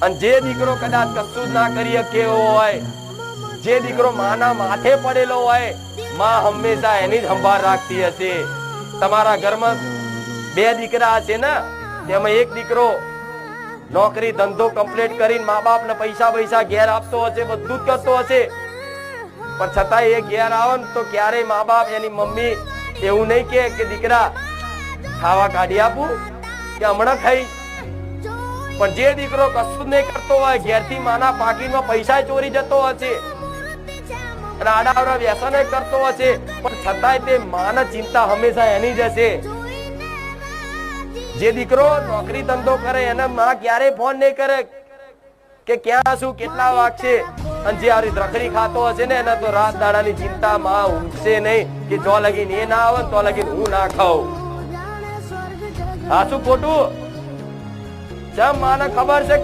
અને જે દીકરો કદાચ કશું ના કરી શકે હોય, જે દીકરો માના માથે પડેલો હોય, માં હંમેશા એની જ સંભાળ રાખતી હશે. તમારા ઘરમાં 2 દીકરા હશે ને, તેમાં એક દીકરો નોકરી ધંધો કમ્પ્લીટ કરીને મા બાપ ને પૈસા ઘેર આપતો હશે, બધું જ કરતો હશે, પણ છતાં એ ઘેર આવે ને તો ક્યારેય મા બાપ એની મમ્મી એવું નહીં કે દીકરા ખાવા કાઢી આપું કે હમણાં ખાઈશ. પણ જે દીકરો કશું નહીં કરતો હોય, ઘેરથી માના પાકીટમાં પૈસા ચોરી જતો હશે અને આડાવડા વ્યસન કરતો હશે, પણ છતાંય તે માના ચિંતા હંમેશા એની જ હશે. જે દીકરો નોકરી ધંધો કરે એને માં ક્યારે ફોન નહીં કરે કે ક્યાં શું કેટલા વાગશે. અને જે આવી રખડી ખાતો હશે ને એને તો રાત દાડાની ચિંતા માં ઊંઘશે નહીં કે જો લગીન એ ના આવે તો લગીન હું ના ખાઉં. હા શું ખોટું? જેમ માને ખબર છે કે